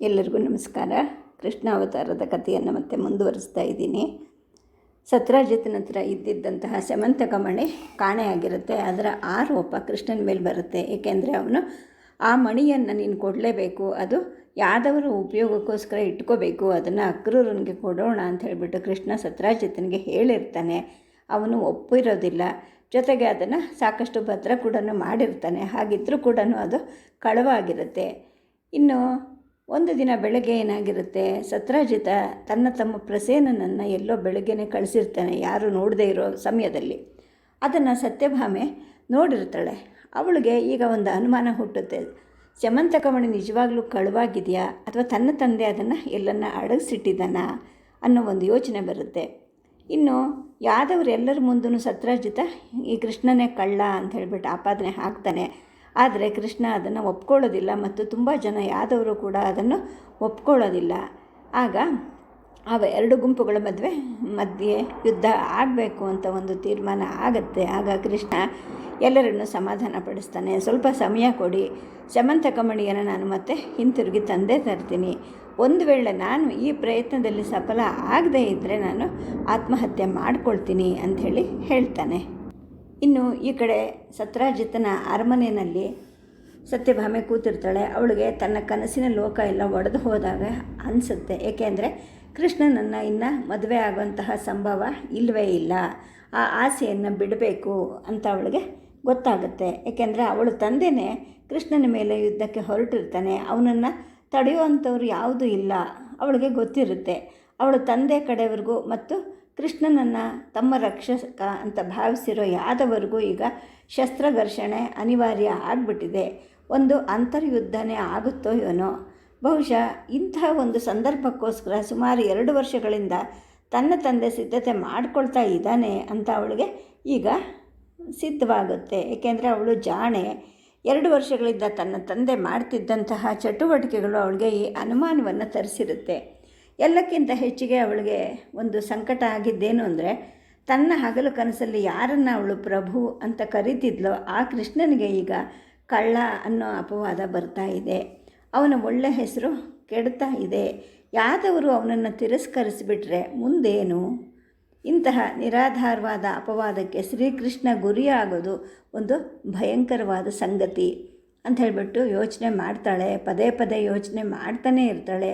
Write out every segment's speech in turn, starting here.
ಎಲ್ಲರಿಗೂ ನಮಸ್ಕಾರ. ಕೃಷ್ಣ ಅವತಾರದ ಕಥೆಯನ್ನು ಮತ್ತೆ ಮುಂದುವರಿಸ್ತಾ ಇದ್ದೀನಿ. ಸತ್ರಾಜಿತನ ಹತ್ರ ಇದ್ದಿದ್ದಂತಹ ಸ್ಯಮಂತಕಮಣಿ ಕಾಣೆಯಾಗಿರುತ್ತೆ. ಅದರ ಆರೋಪ ಕೃಷ್ಣನ ಮೇಲೆ ಬರುತ್ತೆ. ಏಕೆಂದರೆ ಅವನು ಆ ಮಣಿಯನ್ನು ನೀನು ಕೊಡಲೇಬೇಕು, ಅದು ಯಾದವರ ಉಪಯೋಗಕ್ಕೋಸ್ಕರ ಇಟ್ಕೋಬೇಕು, ಅದನ್ನು ಅಕ್ರೂರನಿಗೆ ಕೊಡೋಣ ಅಂತ ಹೇಳಿಬಿಟ್ಟು ಕೃಷ್ಣ ಸತ್ರಾಜಿತನಿಗೆ ಹೇಳಿರ್ತಾನೆ. ಅವನು ಒಪ್ಪಿರೋದಿಲ್ಲ. ಜೊತೆಗೆ ಅದನ್ನು ಸಾಕಷ್ಟು ಭದ್ರ ಕೂಡ ಮಾಡಿರ್ತಾನೆ. ಹಾಗಿದ್ದರೂ ಕೂಡ ಅದು ಕಳವಾಗಿರುತ್ತೆ. ಇನ್ನು ಒಂದು ದಿನ ಬೆಳಗ್ಗೆ ಏನಾಗಿರುತ್ತೆ, ಸತ್ರಾಜಿತ ತಮ್ಮ ಪ್ರಸೇನನನ್ನು ಎಲ್ಲೋ ಬೆಳಗ್ಗೆನೇ ಕಳಿಸಿರ್ತಾನೆ, ಯಾರು ನೋಡದೇ ಇರೋ ಸಮಯದಲ್ಲಿ. ಅದನ್ನು ಸತ್ಯಭಾಮೆ ನೋಡಿರ್ತಾಳೆ. ಅವಳಿಗೆ ಈಗ ಒಂದು ಅನುಮಾನ ಹುಟ್ಟುತ್ತೆ. ಸ್ಯಮಂತಕಮಣಿ ನಿಜವಾಗ್ಲೂ ಕಳುವಾಗಿದೆಯಾ ಅಥವಾ ತನ್ನ ತಂದೆ ಅದನ್ನು ಎಲ್ಲನ್ನ ಅಡಗಿಸಿಟ್ಟಿದ್ದಾನ ಅನ್ನೋ ಒಂದು ಯೋಚನೆ ಬರುತ್ತೆ. ಇನ್ನು ಯಾದವರೆಲ್ಲರ ಮುಂದೂ ಸತ್ರಾಜಿತ ಈ ಕೃಷ್ಣನೇ ಕಳ್ಳ ಅಂತ ಹೇಳಿಬಿಟ್ಟು ಆಪಾದನೆ ಹಾಕ್ತಾನೆ. ಆದರೆ ಕೃಷ್ಣ ಅದನ್ನು ಒಪ್ಕೊಳ್ಳೋದಿಲ್ಲ ಮತ್ತು ತುಂಬ ಜನ ಯಾದವರು ಕೂಡ ಅದನ್ನು ಒಪ್ಕೊಳ್ಳೋದಿಲ್ಲ. ಆಗ ಎರಡು ಗುಂಪುಗಳ ಮಧ್ಯೆ ಯುದ್ಧ ಆಗಬೇಕು ಅಂತ ಒಂದು ತೀರ್ಮಾನ ಆಗುತ್ತೆ. ಆಗ ಕೃಷ್ಣ ಎಲ್ಲರನ್ನು ಸಮಾಧಾನ ಪಡಿಸ್ತಾನೆ. ಸ್ವಲ್ಪ ಸಮಯ ಕೊಡಿ, ಸ್ಯಮಂತಕಮಣಿಯನ್ನು ನಾನು ಮತ್ತೆ ಹಿಂತಿರುಗಿ ತಂದೆ ತರ್ತೀನಿ. ಒಂದು ವೇಳೆ ನಾನು ಈ ಪ್ರಯತ್ನದಲ್ಲಿ ಸಫಲ ಆಗದೇ ಇದ್ದರೆ ನಾನು ಆತ್ಮಹತ್ಯೆ ಮಾಡ್ಕೊಳ್ತೀನಿ ಅಂಥೇಳಿ ಹೇಳ್ತಾನೆ. ಇನ್ನು ಈ ಕಡೆ ಸತ್ರಾಜಿತನ ಅರಮನೆಯಲ್ಲಿ ಸತ್ಯಭಾಮೆ ಕೂತಿರ್ತಾಳೆ. ಅವಳಿಗೆ ತನ್ನ ಕನಸಿನ ಲೋಕ ಎಲ್ಲ ಒಡೆದು ಹೋದಾಗ ಅನಿಸುತ್ತೆ. ಏಕೆಂದರೆ ಕೃಷ್ಣನನ್ನು ಇನ್ನು ಮದುವೆ ಆಗುವಂತಹ ಸಂಭವ ಇಲ್ಲವೇ ಇಲ್ಲ. ಆ ಆಸೆಯನ್ನು ಬಿಡಬೇಕು ಅಂತ ಅವಳಿಗೆ ಗೊತ್ತಾಗುತ್ತೆ. ಏಕೆಂದರೆ ಅವಳ ತಂದೆಯೇ ಕೃಷ್ಣನ ಮೇಲೆ ಯುದ್ಧಕ್ಕೆ ಹೊರಟಿರ್ತಾನೆ. ಅವನನ್ನು ತಡೆಯುವಂಥವ್ರು ಯಾವುದೂ ಇಲ್ಲ, ಅವಳಿಗೆ ಗೊತ್ತಿರುತ್ತೆ. ಅವಳ ತಂದೆ ಕಡೆವರೆಗೂ ಮತ್ತು ಕೃಷ್ಣನನ್ನು ತಮ್ಮ ರಕ್ಷಕ ಅಂತ ಭಾವಿಸಿರೋ ಯಾದವರೆಗೂ ಈಗ ಶಸ್ತ್ರಘರ್ಷಣೆ ಅನಿವಾರ್ಯ ಆಗಿಬಿಟ್ಟಿದೆ. ಒಂದು ಅಂತರ್ಯುದ್ಧನೇ ಆಗುತ್ತೋ ಏನೋ. ಬಹುಶಃ ಇಂತಹ ಒಂದು ಸಂದರ್ಭಕ್ಕೋಸ್ಕರ ಸುಮಾರು 2 ವರ್ಷಗಳಿಂದ ತನ್ನ ತಂದೆ ಸಿದ್ಧತೆ ಮಾಡ್ಕೊಳ್ತಾ ಇದ್ದಾನೆ ಅಂತ ಅವಳಿಗೆ ಈಗ ಸಿದ್ಧವಾಗುತ್ತೆ. ಏಕೆಂದರೆ ಅವಳು ಜಾಣೆ. 2 ವರ್ಷಗಳಿಂದ ತನ್ನ ತಂದೆ ಮಾಡ್ತಿದ್ದಂತಹ ಚಟುವಟಿಕೆಗಳು ಅವಳಿಗೆ ಈ ಅನುಮಾನವನ್ನು ತರಿಸಿರುತ್ತೆ. ಎಲ್ಲಕ್ಕಿಂತ ಹೆಚ್ಚಿಗೆ ಅವಳಿಗೆ ಒಂದು ಸಂಕಟ ಆಗಿದ್ದೇನು ಅಂದರೆ, ತನ್ನ ಹಗಲು ಕನಸಲ್ಲಿ ಯಾರನ್ನು ಅವಳು ಪ್ರಭು ಅಂತ ಕರೀತಿದ್ಲೋ ಆ ಕೃಷ್ಣನಿಗೆ ಈಗ ಕಳ್ಳ ಅನ್ನೋ ಅಪವಾದ ಬರ್ತಾ ಇದೆ. ಅವನ ಒಳ್ಳೆ ಹೆಸರು ಕೆಡ್ತಾ ಇದೆ. ಯಾದವರು ಅವನನ್ನು ತಿರಸ್ಕರಿಸಿಬಿಟ್ರೆ ಮುಂದೇನು? ಇಂತಹ ನಿರಾಧಾರವಾದ ಅಪವಾದಕ್ಕೆ ಶ್ರೀಕೃಷ್ಣ ಗುರಿಯಾಗೋದು ಒಂದು ಭಯಂಕರವಾದ ಸಂಗತಿ ಅಂತ ಹೇಳಿಬಿಟ್ಟು ಯೋಚನೆ ಮಾಡ್ತಾಳೆ. ಪದೇ ಪದೇ ಯೋಚನೆ ಮಾಡ್ತಾನೇ ಇರ್ತಾಳೆ.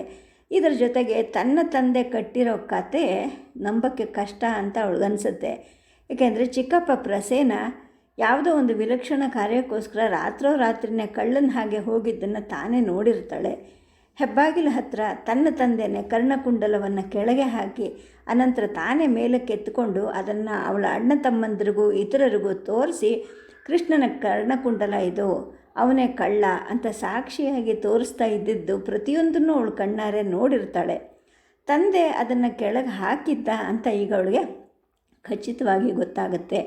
ಇದರ ಜೊತೆಗೆ ತನ್ನ ತಂದೆ ಕಟ್ಟಿರೋ ಕತೆ ನಂಬಕ್ಕೆ ಕಷ್ಟ ಅಂತ ಅವಳಿಗನ್ಸುತ್ತೆ. ಏಕೆಂದರೆ ಚಿಕ್ಕಪ್ಪ ಪ್ರಸೇನ ಯಾವುದೋ ಒಂದು ವಿಲಕ್ಷಣ ಕಾರ್ಯಕ್ಕೋಸ್ಕರ ರಾತ್ರೋರಾತ್ರಿನೇ ಕಳ್ಳನ ಹಾಗೆ ಹೋಗಿದ್ದನ್ನು ತಾನೇ ನೋಡಿರ್ತಾಳೆ. ಹೆಬ್ಬಾಗಿಲ ಹತ್ರ ತನ್ನ ತಂದೆಯೇ ಕರ್ಣಕುಂಡಲವನ್ನು ಕೆಳಗೆ ಹಾಕಿ ಅನಂತರ ತಾನೇ ಮೇಲಕ್ಕೆ ಎತ್ಕೊಂಡು ಅದನ್ನು ಅವಳ ಅಣ್ಣ ತಮ್ಮಂದಿರಿಗೂ ಇತರರಿಗೂ ತೋರಿಸಿ, ಕೃಷ್ಣನ ಕರ್ಣಕುಂಡಲ ಇದು, ಅವನೇ ಕಳ್ಳ ಅಂತ ಸಾಕ್ಷಿಯಾಗಿ ತೋರಿಸ್ತಾ ಇದ್ದಿದ್ದು ಪ್ರತಿಯೊಂದನ್ನು ಅವಳು ಕಣ್ಣಾರೆ ನೋಡಿರ್ತಾಳೆ. ತಂದೆ ಅದನ್ನು ಕೆಳಗೆ ಹಾಕಿದ್ದ ಅಂತ ಈಗ ಅವಳಿಗೆ ಖಚಿತವಾಗಿ ಗೊತ್ತಾಗುತ್ತೆ.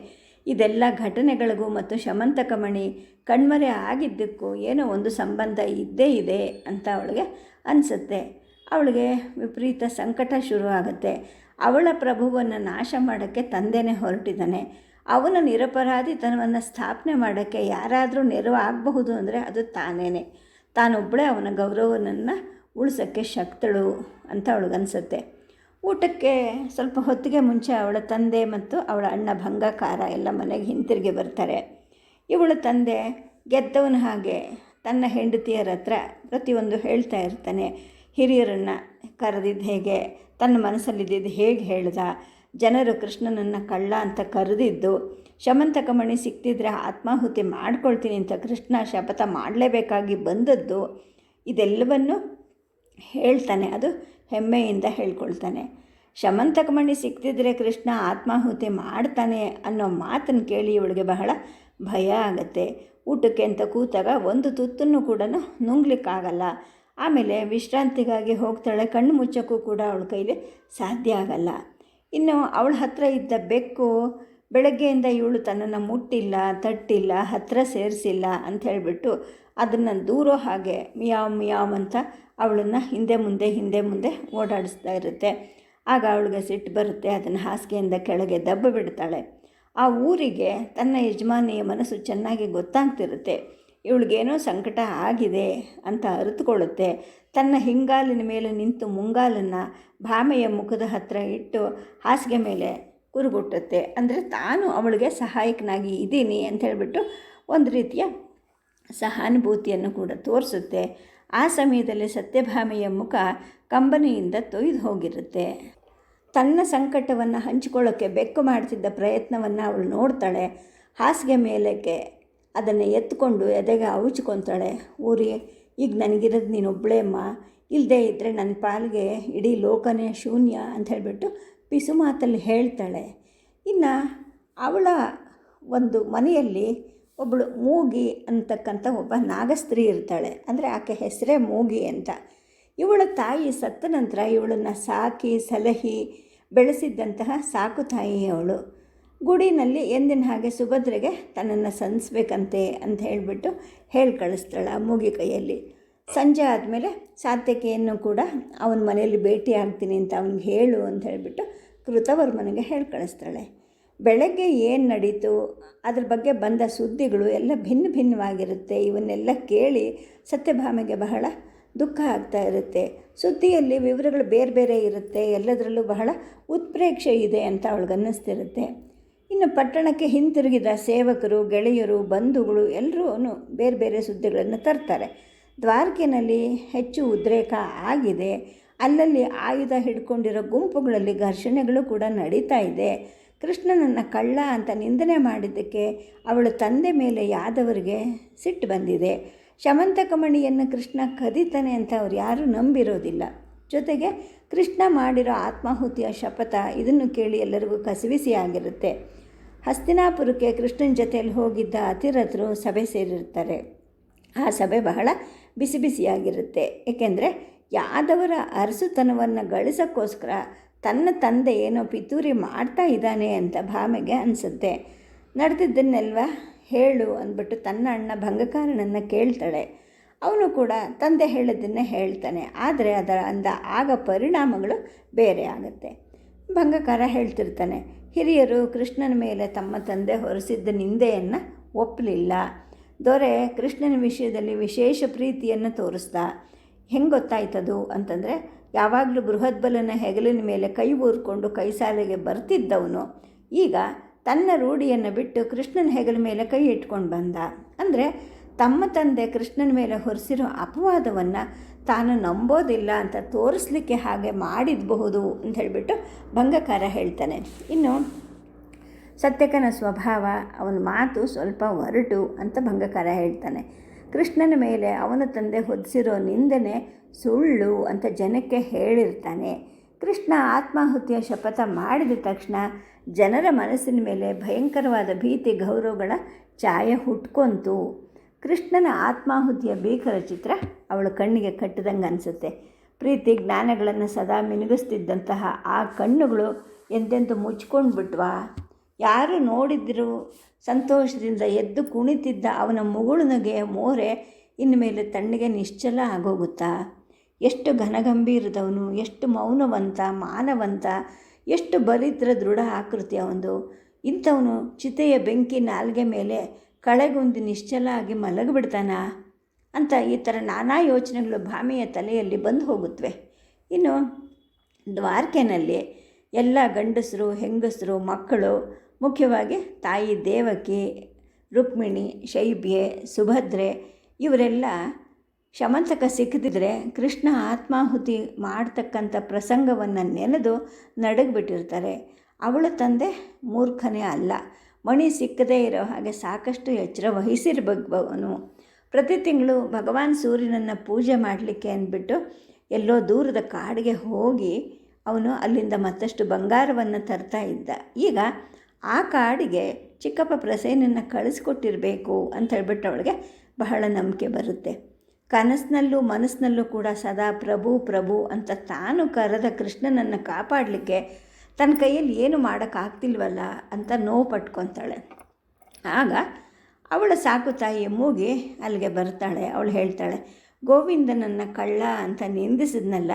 ಇದೆಲ್ಲ ಘಟನೆಗಳಿಗೂ ಮತ್ತು ಸ್ಯಮಂತಕಮಣಿ ಕಣ್ಮರೆ ಆಗಿದ್ದಕ್ಕೂ ಏನೋ ಒಂದು ಸಂಬಂಧ ಇದ್ದೇ ಇದೆ ಅಂತ ಅವಳಿಗೆ ಅನಿಸುತ್ತೆ. ಅವಳಿಗೆ ವಿಪರೀತ ಸಂಕಟ ಶುರುವಾಗುತ್ತೆ. ಅವಳ ಪ್ರಭುವನ್ನು ನಾಶ ಮಾಡೋಕ್ಕೆ ತಂದೆನೇ ಹೊರಟಿದ್ದಾನೆ. ಅವನ ನಿರಪರಾಧಿತನವನ್ನು ಸ್ಥಾಪನೆ ಮಾಡೋಕ್ಕೆ ಯಾರಾದರೂ ನೆರವು ಆಗಬಹುದು ಅಂದರೆ ಅದು ತಾನೇನೆ. ತಾನೊಬ್ಬಳೇ ಅವನ ಗೌರವವನ್ನು ಉಳಿಸೋಕ್ಕೆ ಶಕ್ತಳು ಅಂತ ಅವಳಿಗನ್ಸುತ್ತೆ. ಊಟಕ್ಕೆ ಸ್ವಲ್ಪ ಹೊತ್ತಿಗೆ ಮುಂಚೆ ಅವಳ ತಂದೆ ಮತ್ತು ಅವಳ ಅಣ್ಣ ಭಂಗಕಾರ ಎಲ್ಲ ಮನೆಗೆ ಹಿಂತಿರುಗಿ ಬರ್ತಾರೆ. ಇವಳ ತಂದೆ ಗೆದ್ದವನ ಹಾಗೆ ತನ್ನ ಹೆಂಡತಿಯರ ಹತ್ರ ಪ್ರತಿಯೊಂದು ಹೇಳ್ತಾ ಇರ್ತಾನೆ. ಹಿರಿಯರನ್ನು ಕರೆದಿದ್ದು ಹೇಗೆ, ತನ್ನ ಮನಸ್ಸಲ್ಲಿದ್ದಿದ್ದು ಹೇಗೆ ಹೇಳ್ದ, ಜನರು ಕೃಷ್ಣನನ್ನು ಕಳ್ಳ ಅಂತ ಕರೆದಿದ್ದು, ಸ್ಯಮಂತಕಮಣಿ ಸಿಕ್ತಿದ್ರೆ ಆತ್ಮಾಹುತಿ ಮಾಡ್ಕೊಳ್ತೀನಿ ಅಂತ ಕೃಷ್ಣ ಶಪಥ ಮಾಡಲೇಬೇಕಾಗಿ ಬಂದದ್ದು, ಇದೆಲ್ಲವನ್ನು ಹೇಳ್ತಾನೆ. ಅದು ಹೆಮ್ಮೆಯಿಂದ ಹೇಳ್ಕೊಳ್ತಾನೆ. ಸ್ಯಮಂತಕಮಣಿ ಸಿಕ್ತಿದ್ರೆ ಕೃಷ್ಣ ಆತ್ಮಾಹುತಿ ಮಾಡ್ತಾನೆ ಅನ್ನೋ ಮಾತನ್ನು ಕೇಳಿ ಇವಳಿಗೆ ಬಹಳ ಭಯ ಆಗುತ್ತೆ. ಊಟಕ್ಕೆ ಅಂತ ಕೂತಾಗ ಒಂದು ತುತ್ತನ್ನು ಕೂಡ ನುಂಗ್ಲಿಕ್ಕಾಗಲ್ಲ. ಆಮೇಲೆ ವಿಶ್ರಾಂತಿಗಾಗಿ ಹೋಗ್ತಾಳೆ. ಕಣ್ಣು ಮುಚ್ಚೋಕ್ಕೂ ಕೂಡ ಅವಳ ಕೈಲಿ ಸಾಧ್ಯ ಆಗಲ್ಲ. ಇನ್ನು ಅವಳ ಹತ್ರ ಇದ್ದ ಬೆಕ್ಕು ಬೆಳಗ್ಗೆಯಿಂದ ಇವಳು ತನ್ನನ್ನು ಮುಟ್ಟಿಲ್ಲ, ತಟ್ಟಿಲ್ಲ, ಹತ್ತಿರ ಸೇರಿಸಿಲ್ಲ ಅಂತ ಹೇಳಿಬಿಟ್ಟು ಅದನ್ನು ದೂರೋ ಹಾಗೆ ಮಿಯಾವ್ ಮಿಯಾವ್ ಅಂತ ಅವಳನ್ನು ಹಿಂದೆ ಮುಂದೆ ಓಡಾಡಿಸ್ತಾ ಇರುತ್ತೆ. ಆಗ ಅವಳಿಗೆ ಸಿಟ್ಟು ಬರುತ್ತೆ. ಅದನ್ನು ಹಾಸಿಗೆಯಿಂದ ಕೆಳಗೆ ದಬ್ಬ ಬಿಡ್ತಾಳೆ. ಆ ಊರಿಗೆ ತನ್ನ ಯಜಮಾನಿಯ ಮನಸ್ಸು ಚೆನ್ನಾಗಿ ಗೊತ್ತಾಗ್ತಿರುತ್ತೆ. ಇವಳಿಗೇನೋ ಸಂಕಟ ಆಗಿದೆ ಅಂತ ಅರಿತುಕೊಳ್ಳುತ್ತೆ. ತನ್ನ ಹಿಂಗಾಲಿನ ಮೇಲೆ ನಿಂತು ಮುಂಗಾಲನ್ನು ಭಾಮೆಯ ಮುಖದ ಹತ್ತಿರ ಇಟ್ಟು ಹಾಸಿಗೆ ಮೇಲೆ ಕುರುಗುಟ್ಟುತ್ತೆ. ಅಂದರೆ ತಾನು ಅವಳಿಗೆ ಸಹಾಯಕನಾಗಿ ಇದ್ದೀನಿ ಅಂತ ಹೇಳಿಬಿಟ್ಟು ಒಂದು ರೀತಿಯ ಸಹಾನುಭೂತಿಯನ್ನು ಕೂಡ ತೋರಿಸುತ್ತೆ. ಆ ಸಮಯದಲ್ಲಿ ಸತ್ಯಭಾಮೆಯ ಮುಖ ಕಂಬನಿಯಿಂದ ತೊಯ್ದು ಹೋಗಿರುತ್ತೆ. ತನ್ನ ಸಂಕಟವನ್ನು ಹಂಚಿಕೊಳ್ಳೋಕ್ಕೆ ಬೆಕ್ಕು ಮಾಡ್ತಿದ್ದ ಪ್ರಯತ್ನವನ್ನು ಅವಳು ನೋಡ್ತಾಳೆ. ಹಾಸಿಗೆ ಮೇಲಕ್ಕೆ ಅದನ್ನು ಎತ್ಕೊಂಡು ಎದೆಗೆ ಅವಚ್ಕೊತಾಳೆ. ಊರಿ, ಈಗ ನನಗಿರೋದು ನೀನೊಬ್ಬಳೇ ಅಮ್ಮ, ಇಲ್ಲದೇ ಇದ್ದರೆ ನನ್ನ ಪಾಲಿಗೆ ಇಡೀ ಲೋಕನೇ ಶೂನ್ಯ ಅಂತ ಹೇಳಿಬಿಟ್ಟು ಪಿಸು ಮಾತಲ್ಲಿ ಹೇಳ್ತಾಳೆ. ಇನ್ನು ಅವಳ ಒಂದು ಮನೆಯಲ್ಲಿ ಒಬ್ಬಳು ಮೂಗಿ ಅಂತಕ್ಕಂಥ ಒಬ್ಬ ನಾಗಸ್ತ್ರೀ ಇರ್ತಾಳೆ. ಅಂದರೆ ಆಕೆ ಹೆಸರೇ ಮೂಗಿ ಅಂತ. ಇವಳ ತಾಯಿ ಸತ್ತ ನಂತರ ಇವಳನ್ನು ಸಾಕಿ ಸಲಹಿ ಬೆಳೆಸಿದ್ದಂತಹ ಸಾಕು ತಾಯಿಯವಳು. ಗುಡಿನಲ್ಲಿ ಎಂದಿನ ಹಾಗೆ ಸುಭದ್ರೆಗೆ ತನ್ನನ್ನು ಸನ್ನಿಸ್ಬೇಕಂತೆ ಅಂತ ಹೇಳಿಬಿಟ್ಟು ಹೇಳಿ ಕಳಿಸ್ತಾಳೆ ಆ ಮೂಗಿ ಕೈಯಲ್ಲಿ. ಸಂಜೆ ಆದಮೇಲೆ ಸಾತ್ಯಕಿಯನ್ನು ಕೂಡ ಅವನ ಮನೆಯಲ್ಲಿ ಭೇಟಿ ಆಗ್ತೀನಿ ಅಂತ ಅವನಿಗೆ ಹೇಳು ಅಂತ ಹೇಳಿಬಿಟ್ಟು ಕೃತವರ್ಮನಿಗೆ ಹೇಳಿ ಕಳಿಸ್ತಾಳೆ. ಬೆಳಗ್ಗೆ ಏನು ನಡೀತು, ಅದ್ರ ಬಗ್ಗೆ ಬಂದ ಸುದ್ದಿಗಳು ಎಲ್ಲ ಭಿನ್ನ ಭಿನ್ನವಾಗಿರುತ್ತೆ. ಇವನ್ನೆಲ್ಲ ಕೇಳಿ ಸತ್ಯಭಾಮೆಗೆ ಬಹಳ ದುಃಖ ಆಗ್ತಾ ಇರುತ್ತೆ. ಸುದ್ದಿಯಲ್ಲಿ ವಿವರಗಳು ಬೇರೆ ಬೇರೆ ಇರುತ್ತೆ, ಎಲ್ಲದರಲ್ಲೂ ಬಹಳ ಉತ್ಪ್ರೇಕ್ಷೆ ಇದೆ ಅಂತ ಅವಳಿಗನ್ನಿಸ್ತಿರುತ್ತೆ. ಇನ್ನು ಪಟ್ಟಣಕ್ಕೆ ಹಿಂತಿರುಗಿದ ಸೇವಕರು, ಗೆಳೆಯರು, ಬಂಧುಗಳು ಎಲ್ಲರೂ ಬೇರೆ ಬೇರೆ ಸುದ್ದಿಗಳನ್ನು ತರ್ತಾರೆ. ದ್ವಾರಕೆಯಲ್ಲಿ ಹೆಚ್ಚು ಉದ್ರೇಕ ಆಗಿದೆ. ಅಲ್ಲಲ್ಲಿ ಆಯುಧ ಹಿಡ್ಕೊಂಡಿರೋ ಗುಂಪುಗಳಲ್ಲಿ ಘರ್ಷಣೆಗಳು ಕೂಡ ನಡೀತಾ ಇದೆ. ಕೃಷ್ಣನನ್ನು ಕಳ್ಳ ಅಂತ ನಿಂದನೆ ಮಾಡಿದ್ದಕ್ಕೆ ಅವಳ ತಂದೆ ಮೇಲೆ ಯಾದವರಿಗೆ ಸಿಟ್ಟು ಬಂದಿದೆ. ಶಮಂತಕಮಣಿಯನ್ನು ಕೃಷ್ಣ ಕದೀತಾನೆ ಅಂತ ಅವ್ರು ಯಾರೂ ನಂಬಿರೋದಿಲ್ಲ. ಜೊತೆಗೆ ಕೃಷ್ಣ ಮಾಡಿರೋ ಆತ್ಮಾಹುತಿಯ ಶಪಥ ಇದನ್ನು ಕೇಳಿ ಎಲ್ಲರಿಗೂ ಕಸಿವಿಸಿ ಆಗಿರುತ್ತೆ. ಹಸ್ತಿನಾಪುರಕ್ಕೆ ಕೃಷ್ಣನ ಜೊತೆಯಲ್ಲಿ ಹೋಗಿದ್ದ ಅತಿರಥರು ಸಭೆ ಸೇರಿರ್ತಾರೆ. ಆ ಸಭೆ ಬಹಳ ಬಿಸಿ ಬಿಸಿಯಾಗಿರುತ್ತೆ. ಏಕೆಂದರೆ ಯಾದವರ ಅರಸುತನವನ್ನು ಗಳಿಸೋಕ್ಕೋಸ್ಕರ ತನ್ನ ತಂದೆ ಏನೋ ಪಿತೂರಿ ಮಾಡ್ತಾ ಇದ್ದಾನೆ ಅಂತ ಭಾಮೆಗೆ ಅನಿಸುತ್ತೆ. ನಡೆದಿದ್ದನ್ನೆಲ್ವ ಹೇಳು ಅಂದ್ಬಿಟ್ಟು ತನ್ನ ಅಣ್ಣ ಭಂಗಕಾರನನ್ನು ಕೇಳ್ತಾಳೆ. ಅವನು ಕೂಡ ತಂದೆ ಹೇಳಿದ್ದನ್ನೇ ಹೇಳ್ತಾನೆ. ಆದರೆ ಆಗ ಪರಿಣಾಮಗಳು ಬೇರೆ ಆಗುತ್ತೆ. ಭಂಗಕಾರ ಹೇಳ್ತಿರ್ತಾನೆ, ಹಿರಿಯರು ಕೃಷ್ಣನ ಮೇಲೆ ತಮ್ಮ ತಂದೆ ಹೊರಿಸಿದ್ದ ನಿಂದೆಯನ್ನು ಒಪ್ಪಲಿಲ್ಲ. ದೊರೆ ಕೃಷ್ಣನ ವಿಷಯದಲ್ಲಿ ವಿಶೇಷ ಪ್ರೀತಿಯನ್ನು ತೋರಿಸ್ದ. ಹೆಂಗೆ ಗೊತ್ತಾಯ್ತದು ಅಂತಂದರೆ, ಯಾವಾಗಲೂ ಬೃಹದ್ಬಲನ ಹೆಗಲಿನ ಮೇಲೆ ಕೈ ಊರ್ಕೊಂಡು ಕೈಸಾಲೆಗೆ ಬರ್ತಿದ್ದವನು ಈಗ ತನ್ನ ರೂಢಿಯನ್ನು ಬಿಟ್ಟು ಕೃಷ್ಣನ ಹೆಗಲ ಮೇಲೆ ಕೈ ಇಟ್ಕೊಂಡು ಬಂದ. ಅಂದರೆ ತಮ್ಮ ತಂದೆ ಕೃಷ್ಣನ ಮೇಲೆ ಹೊರಿಸಿರೋ ಅಪವಾದವನ್ನು ತಾನು ನಂಬೋದಿಲ್ಲ ಅಂತ ತೋರಿಸ್ಲಿಕ್ಕೆ ಹಾಗೆ ಮಾಡಿರಬಹುದು ಅಂತ ಹೇಳಿಬಿಟ್ಟು ಭಂಗಕಾರ ಹೇಳ್ತಾನೆ. ಇನ್ನು ಸತ್ಯಕನ ಸ್ವಭಾವ, ಅವನ ಮಾತು ಸ್ವಲ್ಪ ಒರಟು ಅಂತ ಭಂಗಕಾರ ಹೇಳ್ತಾನೆ. ಕೃಷ್ಣನ ಮೇಲೆ ಅವನ ತಂದೆ ಹೊದಿಸಿರೋ ನಿಂದನೆ ಸುಳ್ಳು ಅಂತ ಜನಕ್ಕೆ ಹೇಳಿರ್ತಾನೆ. ಕೃಷ್ಣ ಆತ್ಮಾಹುತಿಯ ಶಪಥ ಮಾಡಿದ ತಕ್ಷಣ ಜನರ ಮನಸ್ಸಿನ ಮೇಲೆ ಭಯಂಕರವಾದ ಭೀತಿ ಗೌರವಗಳ ಛಾಯೆ ಹುಟ್ಕೊಂತು. ಕೃಷ್ಣನ ಆತ್ಮಾಹುತಿಯ ಭೀಕರ ಚಿತ್ರ ಅವಳ ಕಣ್ಣಿಗೆ ಕಟ್ಟಿದಂಗೆ ಅನಿಸುತ್ತೆ. ಪ್ರೀತಿ ಜ್ಞಾನಗಳನ್ನು ಸದಾ ಮಿನುಗಿಸ್ತಿದ್ದಂತಹ ಆ ಕಣ್ಣುಗಳು ಎಂತೆಂದು ಮುಚ್ಕೊಂಡು ಬಿಟ್ವಾ. ಯಾರು ನೋಡಿದ್ರೂ ಸಂತೋಷದಿಂದ ಎದ್ದು ಕುಣಿತಿದ್ದ ಅವನ ಮುಗುಳುನಗೆಯ ಮೋರೆ ಇನ್ಮೇಲೆ ತಣ್ಣಗೆ ನಿಶ್ಚಲ ಆಗೋಗುತ್ತಾ. ಎಷ್ಟು ಘನಗಂಭೀರದವನು, ಎಷ್ಟು ಮೌನವಂತ, ಮಾನವಂತ, ಎಷ್ಟು ಬಲಿದ್ರ ದೃಢ ಆಕೃತಿ ಅವನು. ಇಂಥವನು ಚಿತೆಯ ಬೆಂಕಿ ನಾಲ್ಗೆ ಮೇಲೆ ಕಳೆಗುಂದಿ ನಿಶ್ಚಲ ಆಗಿ ಮಲಗಿಬಿಡ್ತಾನ ಅಂತ ಈ ಥರ ನಾನಾ ಯೋಚನೆಗಳು ಭಾಮೆಯ ತಲೆಯಲ್ಲಿ ಬಂದು ಹೋಗುತ್ತವೆ. ಇನ್ನು ದ್ವಾರಕೆಯಲ್ಲಿ ಎಲ್ಲ ಗಂಡಸರು, ಹೆಂಗಸರು, ಮಕ್ಕಳು, ಮುಖ್ಯವಾಗಿ ತಾಯಿ ದೇವಕಿ, ರುಕ್ಮಿಣಿ, ಶೈಬ್ಯೆ, ಸುಭದ್ರೆ ಇವರೆಲ್ಲ ಶಮಂತಕ ಸಿಕ್ಕದಿದ್ದರೆ ಕೃಷ್ಣ ಆತ್ಮಾಹುತಿ ಮಾಡ್ತಕ್ಕಂಥ ಪ್ರಸಂಗವನ್ನು ನೆನೆದು ನಡಗಿಬಿಟ್ಟಿರ್ತಾರೆ. ಅವಳ ತಂದೆ ಮೂರ್ಖನೇ ಅಲ್ಲ, ಮಣಿ ಸಿಕ್ಕದೇ ಇರೋ ಹಾಗೆ ಸಾಕಷ್ಟು ಎಚ್ಚರ ವಹಿಸಿರ್ಬೇಕವನು. ಪ್ರತಿ ತಿಂಗಳು ಭಗವಾನ್ ಸೂರ್ಯನನ್ನು ಪೂಜೆ ಮಾಡಲಿಕ್ಕೆ ಅಂದ್ಬಿಟ್ಟು ಎಲ್ಲೋ ದೂರದ ಕಾಡಿಗೆ ಹೋಗಿ ಅವನು ಅಲ್ಲಿಂದ ಮತ್ತಷ್ಟು ಬಂಗಾರವನ್ನು ತರ್ತಾ ಇದ್ದ. ಈಗ ಆ ಕಾಡಿಗೆ ಚಿಕ್ಕಪ್ಪ ಪ್ರಸೇನನ್ನು ಕಳಿಸ್ಕೊಟ್ಟಿರಬೇಕು ಅಂತ ಹೇಳ್ಬಿಟ್ಟು ಅವಳಿಗೆ ಬಹಳ ನಂಬಿಕೆ ಬರುತ್ತೆ. ಕನಸಿನಲ್ಲೂ ಮನಸ್ಸಿನಲ್ಲೂ ಕೂಡ ಸದಾ ಪ್ರಭು ಪ್ರಭು ಅಂತ ತಾನು ಕರೆದ ಕೃಷ್ಣನನ್ನು ಕಾಪಾಡಲಿಕ್ಕೆ ತನ್ನ ಕೈಯಲ್ಲಿ ಏನು ಮಾಡೋಕ್ಕಾಗ್ತಿಲ್ವಲ್ಲ ಅಂತ ನೋವು ಪಟ್ಕೊತಾಳೆ. ಆಗ ಅವಳ ಸಾಕು ತಾಯಿಯ ಮೂಗಿ ಅಲ್ಲಿಗೆ ಬರ್ತಾಳೆ. ಅವಳು ಹೇಳ್ತಾಳೆ, ಗೋವಿಂದನನ್ನು ಕಳ್ಳ ಅಂತ ನಿಂದಿಸಿದ್ನಲ್ಲ,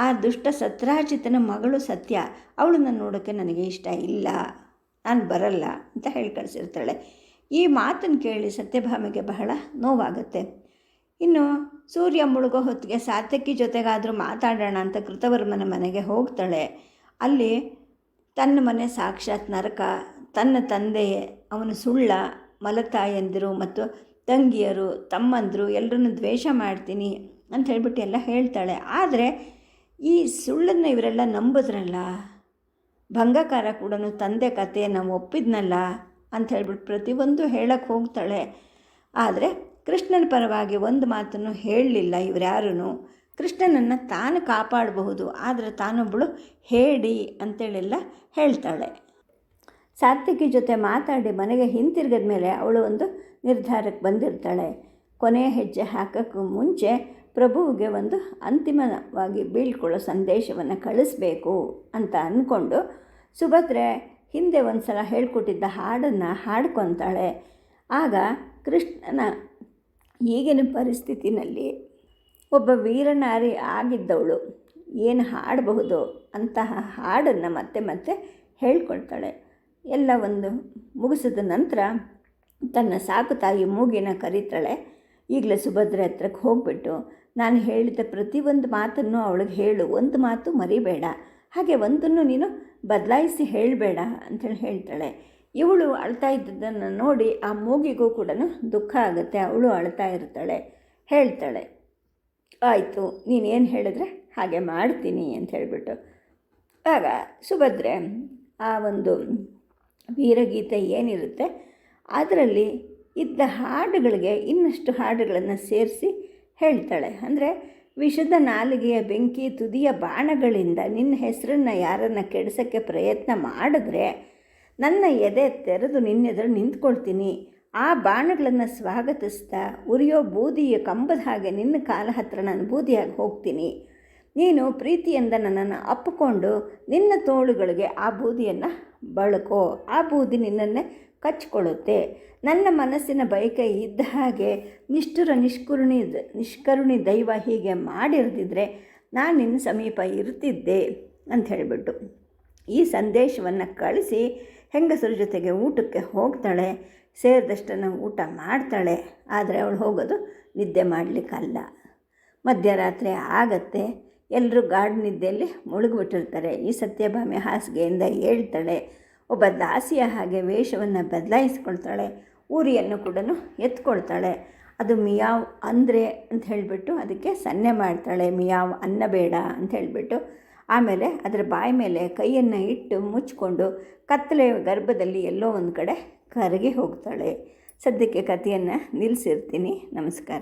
ಆ ದುಷ್ಟ ಸತ್ರಾಜಿತನ ಮಗಳು ಸತ್ಯ, ಅವಳನ್ನು ನೋಡೋಕ್ಕೆ ನನಗೆ ಇಷ್ಟ ಇಲ್ಲ, ನಾನು ಬರಲ್ಲ ಅಂತ ಹೇಳಿ ಕಳಿಸಿರ್ತಾಳೆ. ಈ ಮಾತನ್ನು ಕೇಳಿ ಸತ್ಯಭಾಮೆಗೆ ಬಹಳ ನೋವಾಗುತ್ತೆ. ಇನ್ನು ಸೂರ್ಯ ಮುಳುಗೋ ಹೊತ್ತಿಗೆ ಸಾತ್ಯಕಿ ಜೊತೆಗಾದರೂ ಮಾತಾಡೋಣ ಅಂತ ಕೃತವರ್ಮನ ಮನೆಗೆ ಹೋಗ್ತಾಳೆ. ಅಲ್ಲಿ ತನ್ನ ಮನೆ ಸಾಕ್ಷಾತ್ ನರಕ, ತನ್ನ ತಂದೆ, ಅವನು ಸುಳ್ಳ, ಮಲತಾಯಂದಿರು ಮತ್ತು ತಂಗಿಯರು, ತಮ್ಮಂದರು ಎಲ್ಲರನ್ನು ದ್ವೇಷ ಮಾಡ್ತೀನಿ ಅಂತ ಹೇಳ್ಬಿಟ್ಟು ಎಲ್ಲ ಹೇಳ್ತಾಳೆ. ಆದರೆ ಈ ಸುಳ್ಳನ್ನು ಇವರೆಲ್ಲ ನಂಬಿದ್ರಲ್ಲ, ಭಂಗಕಾರ ಕೂಡ ತಂದೆ ಕಥೆಯನ್ನು ಒಪ್ಪಿದ್ನಲ್ಲ ಅಂತ ಹೇಳ್ಬಿಟ್ಟು ಪ್ರತಿಯೊಂದು ಹೇಳಕ್ಕೆ ಹೋಗ್ತಾಳೆ. ಆದರೆ ಕೃಷ್ಣನ ಪರವಾಗಿ ಒಂದು ಮಾತನ್ನು ಹೇಳಲಿಲ್ಲ ಇವರ್ಯಾರೂ. ಕೃಷ್ಣನನ್ನು ತಾನು ಕಾಪಾಡಬಹುದು, ಆದರೆ ತಾನೊಬ್ಬಳು ಹೇಳಿ ಅಂತೇಳೆಲ್ಲ ಹೇಳ್ತಾಳೆ. ಸಾತ್ಯಕಿ ಜೊತೆ ಮಾತಾಡಿ ಮನೆಗೆ ಹಿಂತಿರುಗಿದ ಮೇಲೆ ಅವಳು ಒಂದು ನಿರ್ಧಾರಕ್ಕೆ ಬಂದಿರ್ತಾಳೆ. ಕೊನೆಯ ಹೆಜ್ಜೆ ಹಾಕೋಕ್ಕೂ ಮುಂಚೆ ಪ್ರಭುವಿಗೆ ಒಂದು ಅಂತಿಮವಾಗಿ ಬೀಳ್ಕೊಳ್ಳೋ ಸಂದೇಶವನ್ನು ಕಳಿಸ್ಬೇಕು ಅಂತ ಅಂದ್ಕೊಂಡು ಸುಭದ್ರೆ ಹಿಂದೆ ಒಂದು ಸಲ ಹೇಳ್ಕೊಟ್ಟಿದ್ದ ಹಾಡನ್ನು ಹಾಡ್ಕೊತಾಳೆ. ಆಗ ಕೃಷ್ಣನ ಈಗಿನ ಪರಿಸ್ಥಿತಿನಲ್ಲಿ ಒಬ್ಬ ವೀರನಾರಿ ಆಗಿದ್ದವಳು ಏನು ಹಾಡಬಹುದು ಅಂತಹ ಹಾಡನ್ನು ಮತ್ತೆ ಮತ್ತೆ ಹೇಳ್ಕೊಳ್ತಾಳೆ. ಎಲ್ಲ ಒಂದು ಮುಗಿಸಿದ ನಂತರ ತನ್ನ ಸಾಕು ತಾಯಿ ಮೂಗಿನ ಕರೀತಾಳೆ. ಈಗಲೇ ಸುಭದ್ರೆ ಹತ್ರಕ್ಕೆ ಹೋಗ್ಬಿಟ್ಟು ನಾನು ಹೇಳಿದ ಪ್ರತಿಯೊಂದು ಮಾತನ್ನು ಅವಳಿಗೆ ಹೇಳು, ಒಂದು ಮಾತು ಮರಿಬೇಡ, ಹಾಗೆ ಒಂದನ್ನು ನೀನು ಬದಲಾಯಿಸಿ ಹೇಳಬೇಡ ಅಂಥೇಳಿ ಹೇಳ್ತಾಳೆ. ಇವಳು ಅಳ್ತಾ ಇದ್ದದ್ದನ್ನು ನೋಡಿ ಆ ಮೂಗಿಗೂ ಕೂಡ ದುಃಖ ಆಗುತ್ತೆ. ಅವಳು ಅಳ್ತಾ ಇರ್ತಾಳೆ. ಹೇಳ್ತಾಳೆ, ಆಯಿತು ನೀನೇನು ಹೇಳಿದ್ರೆ ಹಾಗೆ ಮಾಡ್ತೀನಿ ಅಂತ ಹೇಳಿಬಿಟ್ಟು. ಆಗ ಸುಭದ್ರೆ ಆ ಒಂದು ವೀರಗೀತೆ ಏನಿರುತ್ತೆ ಅದರಲ್ಲಿ ಇದ್ದ ಹಾಡುಗಳಿಗೆ ಇನ್ನಷ್ಟು ಹಾಡುಗಳನ್ನು ಸೇರಿಸಿ ಹೇಳ್ತಾಳೆ. ಅಂದರೆ ವಿಷದ ನಾಲಿಗೆಯ ಬೆಂಕಿ ತುದಿಯ ಬಾಣಗಳಿಂದ ನಿನ್ನ ಹೆಸರನ್ನು ಯಾರನ್ನು ಕೆಡಿಸೋಕ್ಕೆ ಪ್ರಯತ್ನ ಮಾಡಿದ್ರೆ ನನ್ನ ಎದೆ ತೆರೆದು ನಿನ್ನೆದುರು ನಿಂತ್ಕೊಳ್ತೀನಿ. ಆ ಬಾಣಗಳನ್ನು ಸ್ವಾಗತಿಸ್ತಾ ಉರಿಯೋ ಬೂದಿಯ ಕಂಬದ ಹಾಗೆ ನಿನ್ನ ಕಾಲ ಹತ್ರ ನಾನು ಬೂದಿಯಾಗಿ ಹೋಗ್ತೀನಿ. ನೀನು ಪ್ರೀತಿಯಿಂದ ನನ್ನನ್ನು ಅಪ್ಪಿಕೊಂಡು ನಿನ್ನ ತೋಳುಗಳಿಗೆ ಆ ಬೂದಿಯನ್ನು ಬಳಕೋ, ಆ ಬೂದಿ ನಿನ್ನನ್ನೇ ಕಚ್ಕೊಳ್ಳುತ್ತೆ. ನನ್ನ ಮನಸ್ಸಿನ ಬಯಕೆ ಇದ್ದ ಹಾಗೆ ನಿಷ್ಕರುಣಿ ದೈವ ಹೀಗೆ ಮಾಡಿರದಿದ್ದರೆ ನಾನು ನಿನ್ನ ಸಮೀಪ ಇರ್ತಿದ್ದೆ ಅಂತ ಹೇಳಿಬಿಟ್ಟು ಈ ಸಂದೇಶವನ್ನು ಕಳಿಸಿ ಹೆಂಗಸರ ಜೊತೆಗೆ ಊಟಕ್ಕೆ ಹೋಗ್ತಾಳೆ. ಸೇರಿದಷ್ಟನ್ನು ಊಟ ಮಾಡ್ತಾಳೆ. ಆದರೆ ಅವಳು ಹೋಗೋದು ನಿದ್ದೆ ಮಾಡಲಿಕ್ಕಲ್ಲ. ಮಧ್ಯರಾತ್ರಿ ಆಗತ್ತೆ. ಎಲ್ಲರೂ ಗಾಢ ನಿದ್ದೆಯಲ್ಲಿ ಮುಳುಗಿಬಿಟ್ಟಿರ್ತಾರೆ. ಈ ಸತ್ಯಭಾಮೆ ಹಾಸಿಗೆಯಿಂದ ಹೇಳ್ತಾಳೆ. ಒಬ್ಬ ದಾಸಿಯ ಹಾಗೆ ವೇಷವನ್ನು ಬದಲಾಯಿಸ್ಕೊಳ್ತಾಳೆ. ಊರಿಯನ್ನು ಕೂಡ ಎತ್ಕೊಳ್ತಾಳೆ. ಅದು ಮಿಯಾವ್ ಅಂದರೆ ಅಂತ ಹೇಳಿಬಿಟ್ಟು ಅದಕ್ಕೆ ಸನ್ನೆ ಮಾಡ್ತಾಳೆ. ಮಿಯಾವ್ ಅನ್ನಬೇಡ ಅಂತ ಹೇಳಿಬಿಟ್ಟು ಆಮೇಲೆ ಅದರ ಬಾಯಿ ಮೇಲೆ ಕೈಯನ್ನು ಇಟ್ಟು ಮುಚ್ಚಿಕೊಂಡು ಕತ್ತಲೆ ಗರ್ಭದಲ್ಲಿ ಎಲ್ಲೋ ಒಂದು ಕಡೆ ಕರಗಿ ಹೋಗ್ತಾಳೆ. ಸದ್ಯಕ್ಕೆ ಕಥೆಯನ್ನು ನಿಲ್ಲಿಸಿರ್ತೀನಿ. ನಮಸ್ಕಾರ.